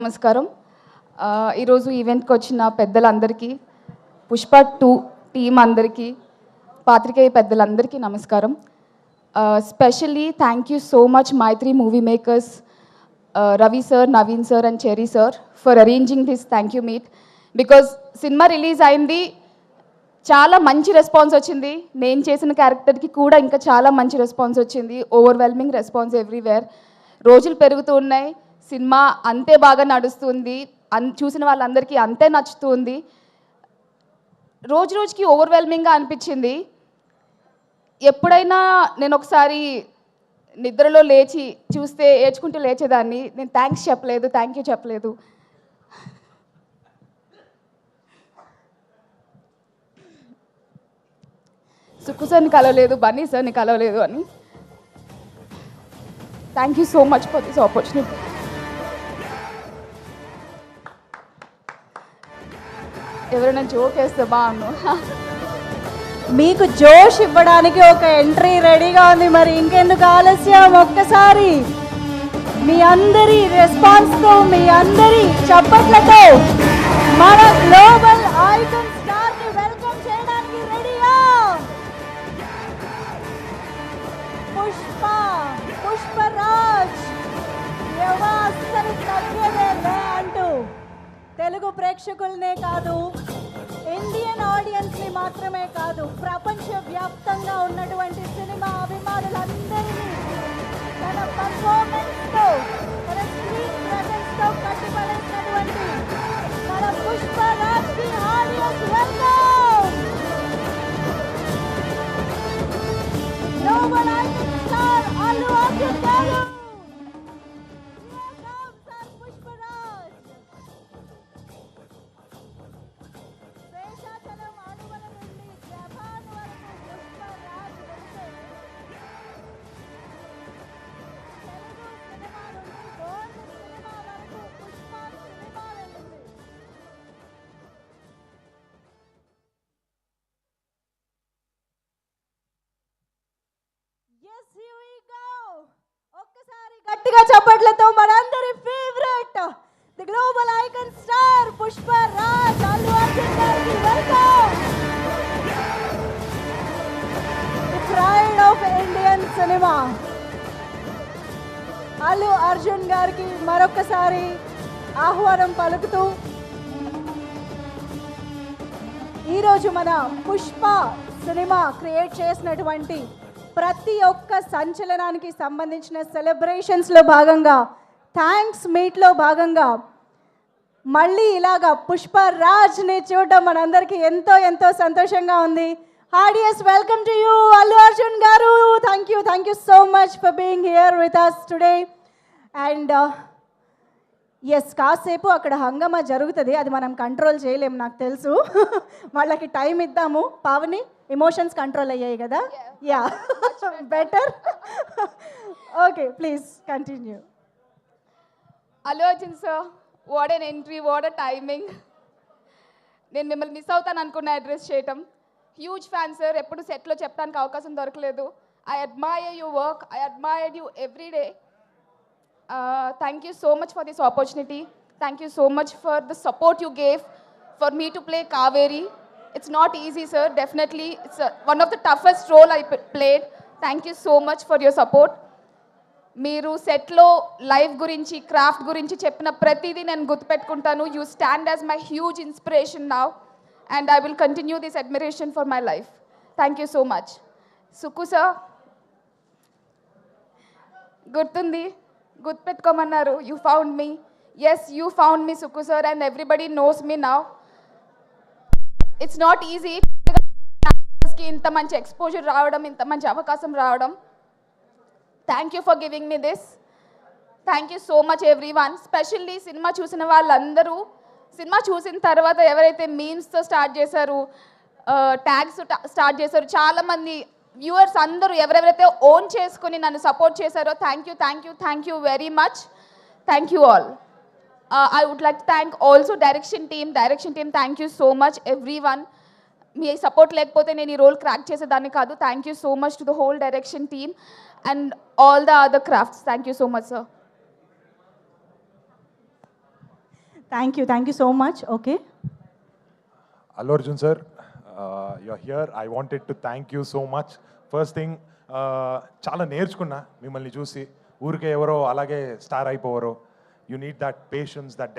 నమస్కారం. ఈరోజు ఈవెంట్కి వచ్చిన పెద్దలందరికీ, పుష్ప 2 టీం అందరికీ, పాత్రికేయ పెద్దలందరికీ నమస్కారం. Specially thank you so much Mythri movie makers, Ravi sir, Naveen sir and Cherry sir for arranging this thank you meet. Because cinema release అయింది, చాలా మంచి రెస్పాన్స్ వచ్చింది. నేను చేసిన క్యారెక్టర్కి కూడా ఇంకా చాలా మంచి రెస్పాన్స్ వచ్చింది. Overwhelming response everywhere. రోజులు పెరుగుతూ ఉన్నాయి, సినిమా అంతే బాగా నడుస్తుంది, చూసిన వాళ్ళందరికీ అంతే నచ్చుతుంది. రోజు రోజుకి ఓవర్వెల్మింగ్గా అనిపించింది. ఎప్పుడైనా నేను ఒకసారి నిద్రలో లేచి చూస్తే ఏడ్చుకుంటూ లేచేదాన్ని. నేను థ్యాంక్స్ చెప్పలేదు, థ్యాంక్ యూ చెప్పలేదు. సుక్కు సార్ని కలవలేదు, బన్నీ సార్ని కలవలేదు అని. Thank you so much for this opportunity. ఎవరైనా జోక్ వేస్తే బాగుండు. మీకు జోష్ ఇవ్వడానికి ఒక ఎంట్రీ రెడీగా ఉంది, మరి ఇంకెందుకు ఆలస్యం? ఒక్కసారి మీ అందరి రెస్పాన్స్తో, మీ అందరి చప్పట్లతో మన గ్లోబల్ ఐకాన్ స్టార్ ని వెల్కమ్ చేయడానికి రెడీయా? పుష్పరాజ్ అస్సలు తగ్గేదే అంటూ తెలుగు ప్రేక్షకులనే కాదు, ఇండియన్ ఆడియన్స్ని మాత్రమే కాదు, ప్రపంచవ్యాప్తంగా ఉన్నటువంటి సినిమా అభిమానులందరినీ తన పర్ఫార్మెన్స్తో, తన స్క్రీన్ ప్రెజెన్స్తో కట్టిపడేసినటువంటి మన పుష్పరాజ్కి audience welcome. Global icon star Allu Arjun garu. ఒక్కసారి గట్టిగా చప్పట్లతో మనందరి favourite the global icon star Pushparaj Allu Arjun గారికి వెల్కమ్. The pride of Indian cinema Allu Arjun గారికి మరొకసారి ఆహ్వానం పలుకుతూ, ఈరోజు మన పుష్ప సినిమా క్రియేట్ చేసినటువంటి ప్రతి ఒక్క సంచలనానికి సంబంధించిన సెలబ్రేషన్స్లో భాగంగా, థ్యాంక్స్ మీట్లో భాగంగా మళ్ళీ ఇలాగా పుష్పరాజ్ని చూడడం మనందరికీ ఎంతో ఎంతో సంతోషంగా ఉంది. Heartiest welcome to you Allu Arjun garu. Thank you so much for being here with us today. And yes, కాసేపు అక్కడ హంగమా జరుగుతుంది, అది మనం కంట్రోల్ చేయలేము, నాకు తెలుసు. వాళ్ళకి టైం ఇద్దాము. పావని, ఎమోషన్స్ కంట్రోల్ అయ్యాయి కదా? Yeah, better. Okay, please continue. Allu Arjun sir, what an entry, what a timing. నేను మిమ్మల్ని మిస్ అవుతాను అనుకున్న అడ్రస్ చేయటం. హ్యూజ్ ఫ్యాన్ సార్, ఎప్పుడు సెట్లో చెప్పడానికి అవకాశం దొరకలేదు. I admire your work, I admire you every day. Thank you so much for this opportunity. Thank you so much for the support you gave for me to play Kaveri. It's not easy, sir. Definitely, it's one of the toughest role I played. Thank you so much for your support. మీరు సెట్లో life గురించి, craft గురించి చెప్పిన ప్రతిదీ నేను గుర్తుపెట్టుకుంటాను. You stand as my huge inspiration now and I will continue this admiration for my life. Thank you so much. Sukku sir, గుర్తుంది, గుర్తుపెట్టుకోమన్నారు. You found me. Yes, you found me Sukku sir, and everybody knows me now. It's not easy ఇంత మంచి exposure రావడం, ఇంత మంచి అవకాశం రావడం. Thank you for giving me this. Thank you so much everyone. Specially cinema చూసిన వాళ్ళందరూ, cinema చూసిన తర్వాత ఎవరైతే మీమ్స్తో స్టార్ట్ చేశారు, ట్యాగ్స్ స్టార్ట్ చేశారు, చాలామంది వ్యూవర్స్ అందరూ ఎవరెవరైతే ఓన్ చేసుకుని నన్ను సపోర్ట్ చేశారో, thank you very much. Thank you all. I would like to thank also direction team, thank you so much everyone. Me support లేకపోతే నేను ఈ రోల్ క్రాక్ చేసేదాన్ని కాదు. Thank you so much to the whole direction team and all the other crafts. Thank you so much sir. Thank you so much. Okay, Allu Arjun sir, you're here. I wanted to thank you so much. First thing, చాలా నేర్చుకున్నా మిమ్మల్ని చూసి. ఊరికే ఎవరో అలాగే star అయిపోవరు. You need that patience, that